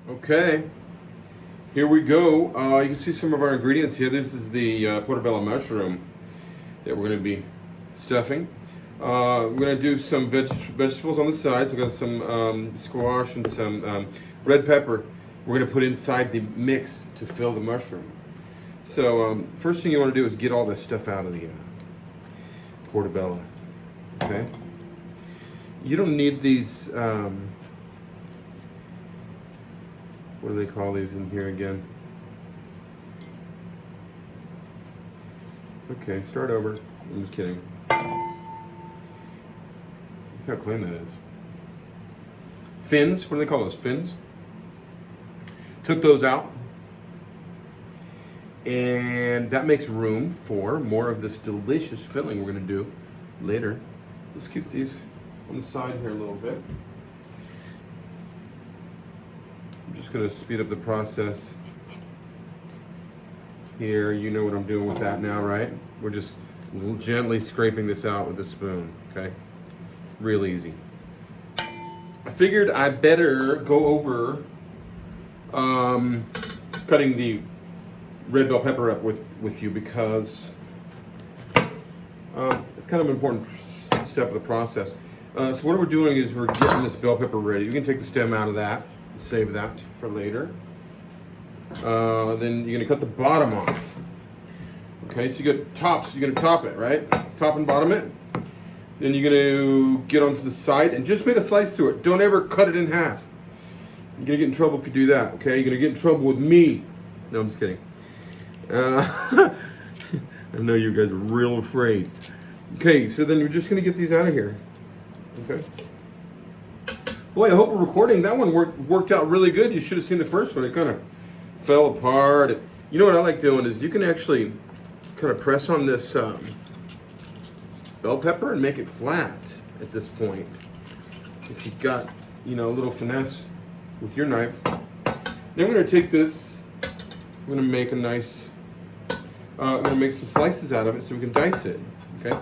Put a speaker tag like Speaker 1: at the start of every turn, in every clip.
Speaker 1: Okay, here we go. You can see some of our ingredients here. This is the portobello mushroom that we're going to be stuffing. We're going to do some vegetables on the sides. We've got some squash and some red pepper. We're going to put inside the mix to fill the mushroom. So first thing you want to do is get all this stuff out of the portobello. Okay. You don't need these. What do they call these in here again? Okay, start over. I'm just kidding. Look how clean that is. Fins, what do they call those? Fins? Took those out. And that makes room for more of this delicious filling we're going to do later. Let's keep these on the side here a little bit. I'm just going to speed up the process here. You know what I'm doing with that now, right? We're just gently scraping this out with a spoon, okay? Real easy. I figured I better go over cutting the red bell pepper up with you because it's kind of an important step of the process. So what we're doing is we're getting this bell pepper ready. You can take the stem out of that. Save that for later. Then you're gonna cut the bottom off. Okay, so you got tops. You're gonna top it, right? Top and bottom it. Then you're gonna get onto the side and just make a slice through it. Don't ever cut it in half. You're gonna get in trouble if you do that. Okay, you're gonna get in trouble with me. No, I'm just kidding. I know you guys are real afraid. Okay, so then you're just gonna get these out of here. Okay. Boy, I hope we're recording. That one worked out really good. You should have seen the first one. It kind of fell apart. You know what I like doing is you can actually kind of press on this bell pepper and make it flat at this point. If you've got, a little finesse with your knife. Then we're going to take this. I'm going to make a nice, I'm going to make some slices out of it so we can dice it. Okay.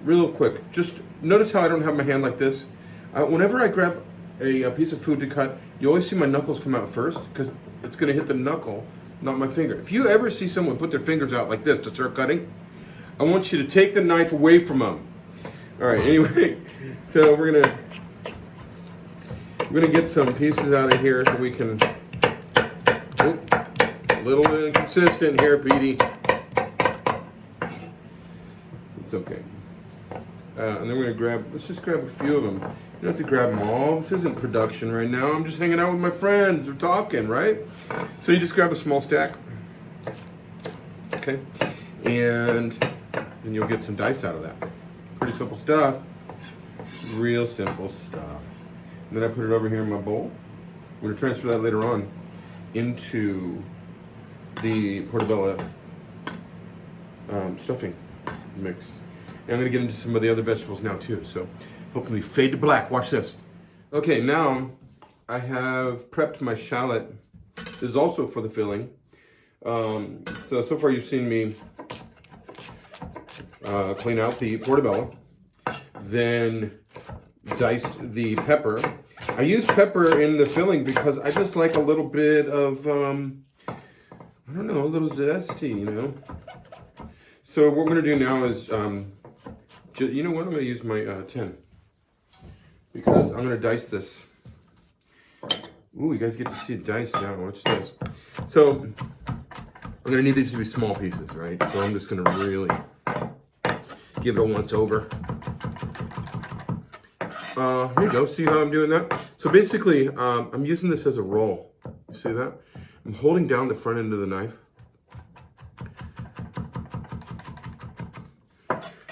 Speaker 1: Real quick, just notice how I don't have my hand like this. Whenever I grab a piece of food to cut, you always see my knuckles come out first because it's going to hit the knuckle, not my finger. If you ever see someone put their fingers out like this to start cutting, I want you to take the knife away from them. All right, anyway, so we're gonna get some pieces out of here so we can. Oh, a little inconsistent here, Petey. It's okay. And then we're gonna let's just grab a few of them. You don't have to grab them all. This isn't production right now. I'm just hanging out with my friends. We're talking, right? So you just grab a small stack. Okay. And then you'll get some dice out of that. Pretty simple stuff. Real simple stuff. And then I put it over here in my bowl. I'm gonna transfer that later on into the portobello stuffing mix. And I'm going to get into some of the other vegetables now too. So hopefully fade to black. Watch this. Okay, now I have prepped my shallot. This is also for the filling. So far you've seen me clean out the portobello. Then diced the pepper. I use pepper in the filling because I just like a little bit of, a little zesty, So what we're going to do now is... you know what? I'm going to use my 10 because I'm going to dice this. Ooh, you guys get to see it diced now. Watch this. So I'm going to need these to be small pieces, right? So I'm just going to really give it a once over. Here you go. See how I'm doing that? So basically, I'm using this as a roll. You see that? I'm holding down the front end of the knife.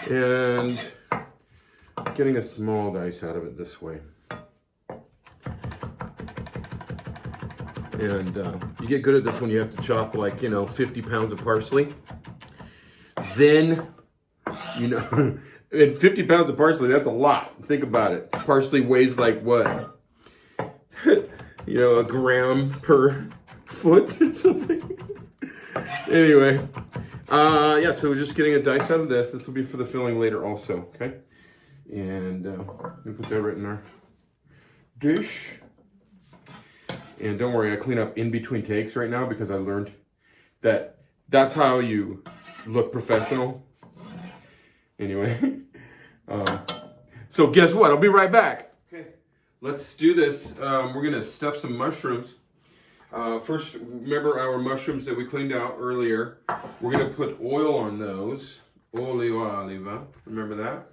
Speaker 1: And getting a small dice out of it this way. And you get good at this when you have to chop 50 pounds of parsley. Then, and 50 pounds of parsley, that's a lot. Think about it. Parsley weighs like what? A gram per foot or something. Anyway. So we're just getting a dice out of this. This will be for the filling later also, okay? And we'll put that right in our dish. And don't worry, I clean up in between takes right now because I learned that that's how you look professional. Anyway, so guess what? I'll be right back. Okay, let's do this. We're gonna stuff some mushrooms. First, remember our mushrooms that we cleaned out earlier. We're gonna put oil on those. Olio oliva, remember that?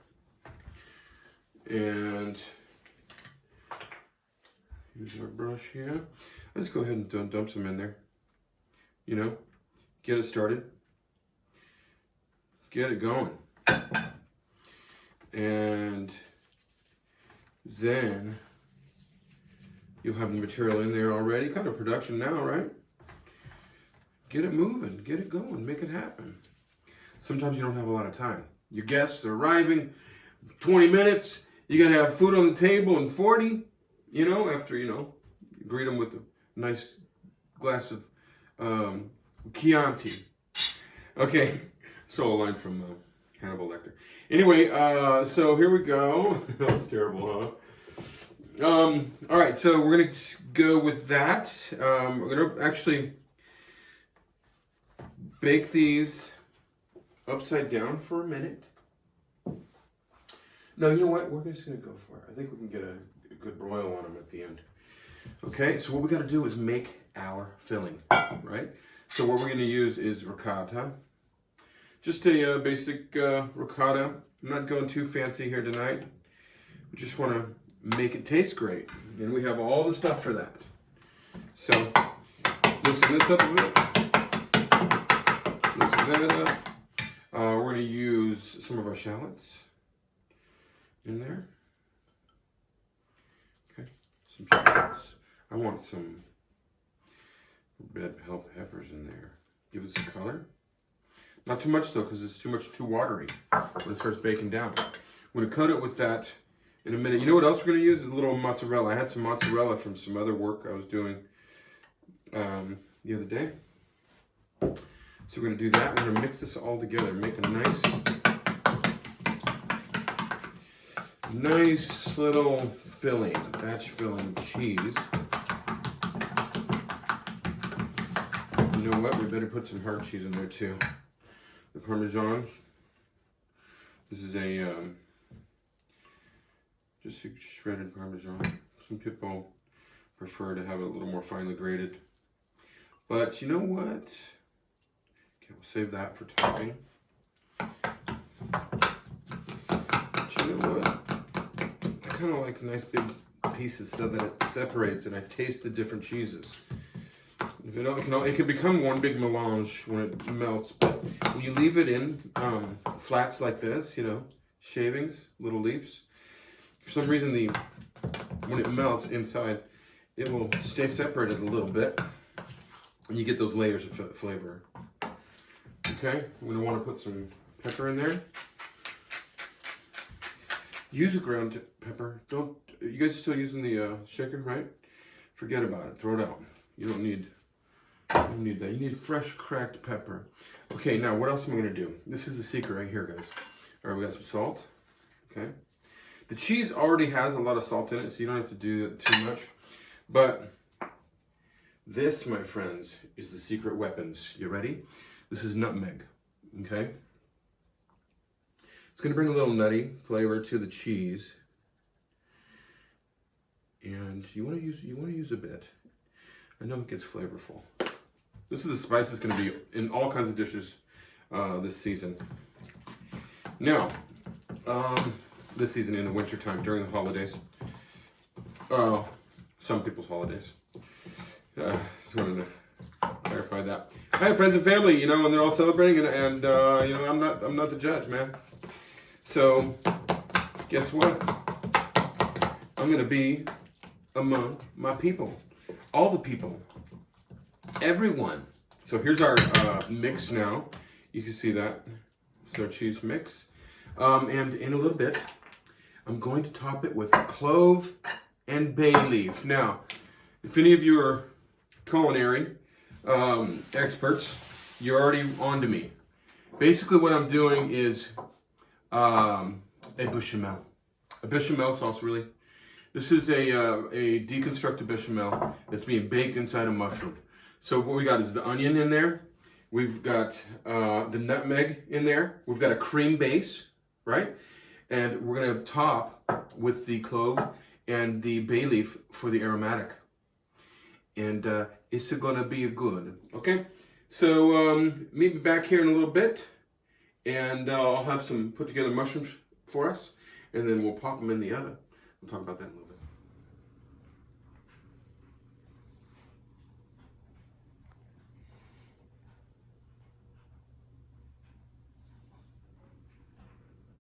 Speaker 1: And use our brush here. Let's go ahead and dump some in there. You know, get it started. Get it going. And then you'll have the material in there already. Kind of production now, right? Get it moving, get it going, make it happen. Sometimes you don't have a lot of time. Your guests are arriving 20 minutes. You gotta have food on the table in 40, you know, after, you know, greet them with a nice glass of Chianti. Okay, so a line from Hannibal Lecter. Anyway, so here we go. That's terrible, huh? All right, so we're gonna go with that. We're gonna actually bake these upside down for a minute. No, you know what? We're just gonna go for it. I think we can get a good broil on them at the end. Okay, so what we gotta do is make our filling, right? So what we're gonna use is ricotta. Just a basic ricotta. I'm not going too fancy here tonight. We just wanna make it taste great. And we have all the stuff for that. So, loosen this up a bit. Loosen that up. We're going to use some of our shallots in there. Okay, some shallots. I want some red bell peppers in there. Give it some color. Not too much though, because it's too watery when it starts baking down. I'm going to coat it with that in a minute. You know what else we're going to use is a little mozzarella. I had some mozzarella from some other work I was doing the other day. So we're going to do that. We're going to mix this all together. Make a nice little filling, batch filling cheese. You know what? We better put some hard cheese in there too. The Parmesan. This is a just shredded Parmesan. Some people prefer to have it a little more finely grated. But you know what? Okay, we'll save that for topping. But you know what? I kind of like nice big pieces so that it separates and I taste the different cheeses. If it can become one big melange when it melts, but when you leave it in flats like this, you know, shavings, little leaves, for some reason when it melts inside, it will stay separated a little bit. And you get those layers of flavor. Okay, we're gonna want to put some pepper in there. Use a ground pepper. You guys are still using the shaker, right? Forget about it. Throw it out. You don't need that. You need fresh cracked pepper. Okay, now what else am I gonna do? This is the secret right here, guys. All right, we got some salt. Okay, the cheese already has a lot of salt in it, so you don't have to do too much. But this, my friends, is the secret weapons. You ready? This is nutmeg, okay? It's gonna bring a little nutty flavor to the cheese. And you wanna use a bit. I know it gets flavorful. This is the spice that's gonna be in all kinds of dishes this season. Now, this season in the wintertime, during the holidays. Some people's holidays. Just wanted to clarify that. I have friends and family, you know, and they're all celebrating, and you know, I'm not the judge, man. So, guess what? I'm gonna be among my people, all the people, everyone. So here's our mix now. You can see that. It's our cheese mix, and in a little bit, I'm going to top it with clove and bay leaf. Now, if any of you are culinary experts, you're already on to me. Basically what I'm doing is a bechamel sauce, really. This is a deconstructed bechamel that's being baked inside a mushroom. So what we got is the onion in there. We've got the nutmeg in there. We've got a cream base, right? And we're gonna top with the clove and the bay leaf for the aromatic. And it's gonna be good, okay? So maybe back here in a little bit, and I'll have some put together mushrooms for us, and then we'll pop them in the oven. We'll talk about that in a little bit.